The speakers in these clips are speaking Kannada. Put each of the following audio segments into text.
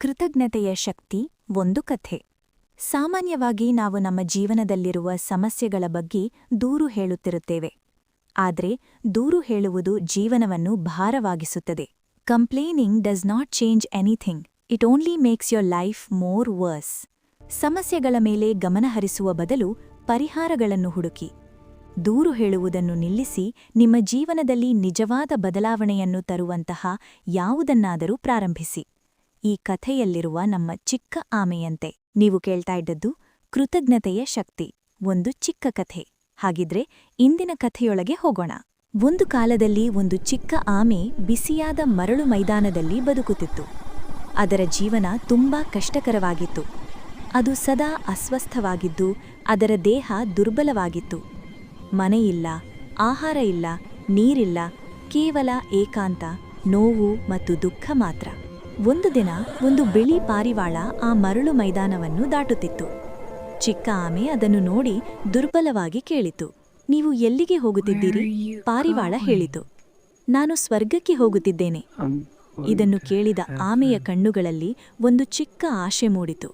ಕೃತಜ್ಞತೆಯ ಶಕ್ತಿ ಒಂದು ಕಥೆ. ಸಾಮಾನ್ಯವಾಗಿ ನಾವು ನಮ್ಮ ಜೀವನದಲ್ಲಿರುವ ಸಮಸ್ಯೆಗಳ ಬಗ್ಗೆ ದೂರು ಹೇಳುತ್ತಿರುತ್ತೇವೆ. ಆದರೆ ದೂರು ಹೇಳುವುದು ಜೀವನವನ್ನು ಭಾರವಾಗಿಸುತ್ತದೆ. Complaining does not change anything, it only makes your life more worse. ಸಮಸ್ಯೆಗಳ ಮೇಲೆ ಗಮನಹರಿಸುವ ಬದಲು ಪರಿಹಾರಗಳನ್ನು ಹುಡುಕಿ. ದೂರು ಹೇಳುವುದನ್ನು ನಿಲ್ಲಿಸಿ ನಿಮ್ಮ ಜೀವನದಲ್ಲಿ ನಿಜವಾದ ಬದಲಾವಣೆಯನ್ನು ತರುವಂತಹ ಯಾವುದನ್ನಾದರೂ ಪ್ರಾರಂಭಿಸಿ. ಈ ಕಥೆಯಲ್ಲಿರುವ ನಮ್ಮ ಚಿಕ್ಕ ಆಮೆಯಂತೆ. ನೀವು ಕೇಳ್ತಾ ಇದ್ದದ್ದು ಕೃತಜ್ಞತೆಯ ಶಕ್ತಿ, ಒಂದು ಚಿಕ್ಕ ಕಥೆ. ಹಾಗಿದ್ರೆ ಇಂದಿನ ಕಥೆಯೊಳಗೆ ಹೋಗೋಣ. ಒಂದು ಕಾಲದಲ್ಲಿ ಒಂದು ಚಿಕ್ಕ ಆಮೆ ಬಿಸಿಯಾದ ಮರಳು ಮೈದಾನದಲ್ಲಿ ಬದುಕುತ್ತಿತ್ತು. ಅದರ ಜೀವನ ತುಂಬಾ ಕಷ್ಟಕರವಾಗಿತ್ತು. ಅದು ಸದಾ ಅಸ್ವಸ್ಥವಾಗಿದ್ದು ಅದರ ದೇಹ ದುರ್ಬಲವಾಗಿತ್ತು. ಮನೆಯಿಲ್ಲ, ಆಹಾರ ಇಲ್ಲ, ನೀರಿಲ್ಲ, ಕೇವಲ ಏಕಾಂತ, ನೋವು ಮತ್ತು ದುಃಖ ಮಾತ್ರ. ಒಂದು ದಿನ ಒಂದು ಬಿಳಿ ಪಾರಿವಾಳ ಆ ಮರಳು ಮೈದಾನವನ್ನು ದಾಟುತ್ತಿತ್ತು. ಚಿಕ್ಕ ಆಮೆ ಅದನ್ನು ನೋಡಿ ದುರ್ಬಲವಾಗಿ ಕೇಳಿತು. ನೀವು ಎಲ್ಲಿಗೆ ಹೋಗುತ್ತಿದ್ದೀರಿ? ಪಾರಿವಾಳ ಹೇಳಿತು. ನಾನು ಸ್ವರ್ಗಕ್ಕೆ ಹೋಗುತ್ತಿದ್ದೇನೆ. ಇದನ್ನು ಕೇಳಿದ ಆಮೆಯ ಕಣ್ಣುಗಳಲ್ಲಿ ಒಂದು ಚಿಕ್ಕ ಆಶೆ ಮೂಡಿತು.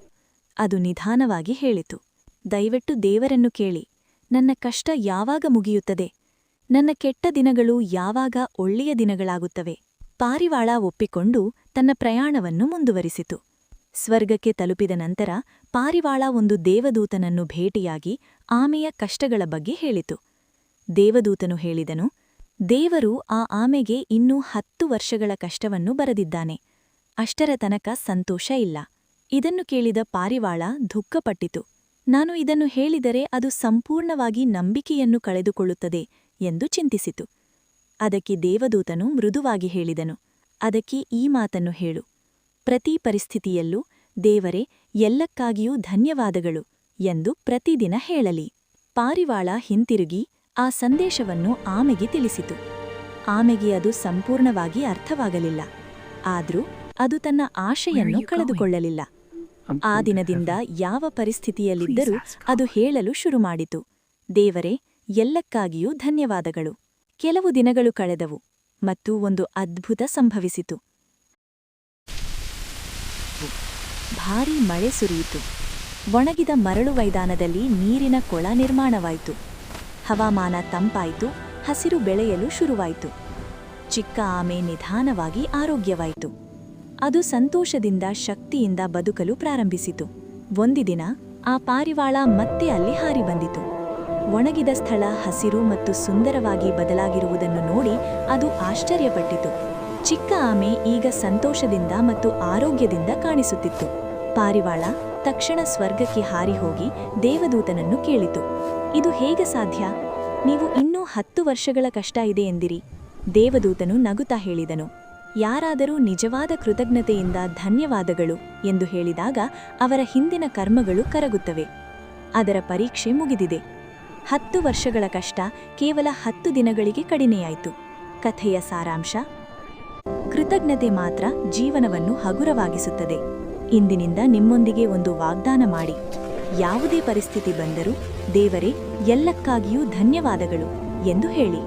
ಅದು ನಿಧಾನವಾಗಿ ಹೇಳಿತು, ದಯವಿಟ್ಟು ದೇವರನ್ನು ಕೇಳಿ, ನನ್ನ ಕಷ್ಟ ಯಾವಾಗ ಮುಗಿಯುತ್ತದೆ? ನನ್ನ ಕೆಟ್ಟ ದಿನಗಳು ಯಾವಾಗ ಒಳ್ಳೆಯ ದಿನಗಳಾಗುತ್ತವೆ? ಪಾರಿವಾಳ ಒಪ್ಪಿಕೊಂಡು ತನ್ನ ಪ್ರಯಾಣವನ್ನು ಮುಂದುವರಿಸಿತು. ಸ್ವರ್ಗಕ್ಕೆ ತಲುಪಿದ ನಂತರ ಪಾರಿವಾಳ ಒಂದು ದೇವದೂತನನ್ನು ಭೇಟಿಯಾಗಿ ಆಮೆಯ ಕಷ್ಟಗಳ ಬಗ್ಗೆ ಹೇಳಿತು. ದೇವದೂತನು ಹೇಳಿದನು, ದೇವರು ಆ ಆಮೆಗೆ ಇನ್ನೂ 10 ವರ್ಷಗಳ ಕಷ್ಟವನ್ನು ಬರೆದಿದ್ದಾನೆ. ಅಷ್ಟರ ತನಕ ಸಂತೋಷ ಇಲ್ಲ. ಇದನ್ನು ಕೇಳಿದ ಪಾರಿವಾಳ ದುಃಖಪಟ್ಟಿತು. ನಾನು ಇದನ್ನು ಹೇಳಿದರೆ ಅದು ಸಂಪೂರ್ಣವಾಗಿ ನಂಬಿಕೆಯನ್ನು ಕಳೆದುಕೊಳ್ಳುತ್ತದೆ ಎಂದು ಚಿಂತಿಸಿತು. ಅದಕ್ಕೆ ದೇವದೂತನು ಮೃದುವಾಗಿ ಹೇಳಿದನು, ಅದಕ್ಕೆ ಈ ಮಾತನ್ನು ಹೇಳು, ಪ್ರತಿ ಪರಿಸ್ಥಿತಿಯಲ್ಲೂ ದೇವರೇ ಎಲ್ಲಕ್ಕಾಗಿಯೂ ಧನ್ಯವಾದಗಳು ಎಂದು ಪ್ರತಿದಿನ ಹೇಳಲಿ. ಪಾರಿವಾಳ ಹಿಂತಿರುಗಿ ಆ ಸಂದೇಶವನ್ನು ಆಮೆಗೆ ತಿಳಿಸಿತು. ಆಮೆಗೆ ಅದು ಸಂಪೂರ್ಣವಾಗಿ ಅರ್ಥವಾಗಲಿಲ್ಲ. ಆದರೂ ಅದು ತನ್ನ ಆಶೆಯನ್ನು ಕಳೆದುಕೊಳ್ಳಲಿಲ್ಲ. ಆ ದಿನದಿಂದ ಯಾವ ಪರಿಸ್ಥಿತಿಯಲ್ಲಿದ್ದರೂ ಅದು ಹೇಳಲು ಶುರುಮಾಡಿತು, ದೇವರೇ ಎಲ್ಲಕ್ಕಾಗಿಯೂ ಧನ್ಯವಾದಗಳು. ಕೆಲವು ದಿನಗಳು ಕಳೆದವು ಮತ್ತು ಒಂದು ಅದ್ಭುತ ಸಂಭವಿಸಿತು. ಭಾರೀ ಮಳೆ ಸುರಿಯಿತು. ಒಣಗಿದ ಮರಳು ಮೈದಾನದಲ್ಲಿ ನೀರಿನ ಕೊಳ ನಿರ್ಮಾಣವಾಯಿತು. ಹವಾಮಾನ ತಂಪಾಯಿತು, ಹಸಿರು ಬೆಳೆಯಲು ಶುರುವಾಯಿತು. ಚಿಕ್ಕ ಆಮೆ ನಿಧಾನವಾಗಿ ಆರೋಗ್ಯವಾಯಿತು. ಅದು ಸಂತೋಷದಿಂದ ಶಕ್ತಿಯಿಂದ ಬದುಕಲು ಪ್ರಾರಂಭಿಸಿತು. ಒಂದು ದಿನ ಆ ಪಾರಿವಾಳ ಮತ್ತೆ ಅಲ್ಲಿ ಹಾರಿ ಬಂದಿತು. ಒಣಗಿದ ಸ್ಥಳ ಹಸಿರು ಮತ್ತು ಸುಂದರವಾಗಿ ಬದಲಾಗಿರುವುದನ್ನು ನೋಡಿ ಅದು ಆಶ್ಚರ್ಯಪಟ್ಟಿತು. ಚಿಕ್ಕ ಆಮೆ ಈಗ ಸಂತೋಷದಿಂದ ಮತ್ತು ಆರೋಗ್ಯದಿಂದ ಕಾಣಿಸುತ್ತಿತ್ತು. ಪಾರಿವಾಳ ತಕ್ಷಣ ಸ್ವರ್ಗಕ್ಕೆ ಹಾರಿ ಹೋಗಿ ದೇವದೂತನನ್ನು ಕೇಳಿತು, ಇದು ಹೇಗೆ ಸಾಧ್ಯ? ನೀವು ಇನ್ನೂ 10 ವರ್ಷಗಳ ಕಷ್ಟ ಇದೆ ಎಂದಿರಿ. ದೇವದೂತನು ನಗುತ್ತಾ ಹೇಳಿದನು, ಯಾರಾದರೂ ನಿಜವಾದ ಕೃತಜ್ಞತೆಯಿಂದ ಧನ್ಯವಾದಗಳು ಎಂದು ಹೇಳಿದಾಗ ಅವರ ಹಿಂದಿನ ಕರ್ಮಗಳು ಕರಗುತ್ತವೆ. ಅದರ ಪರೀಕ್ಷೆ ಮುಗಿದಿದೆ. 10 ವರ್ಷಗಳ ಕಷ್ಟ ಕೇವಲ 10 ದಿನಗಳಿಗೆ ಕಡಿಮೆಯಾಯಿತು. ಕಥೆಯ ಸಾರಾಂಶ: ಕೃತಜ್ಞತೆ ಮಾತ್ರ ಜೀವನವನ್ನು ಹಗುರವಾಗಿಸುತ್ತದೆ. ಇಂದಿನಿಂದ ನಿಮ್ಮೊಂದಿಗೆ ಒಂದು ವಾಗ್ದಾನ ಮಾಡಿ, ಯಾವುದೇ ಪರಿಸ್ಥಿತಿ ಬಂದರೂ ದೇವರೇ ಎಲ್ಲಕ್ಕಾಗಿಯೂ ಧನ್ಯವಾದಗಳು ಎಂದು ಹೇಳಿ.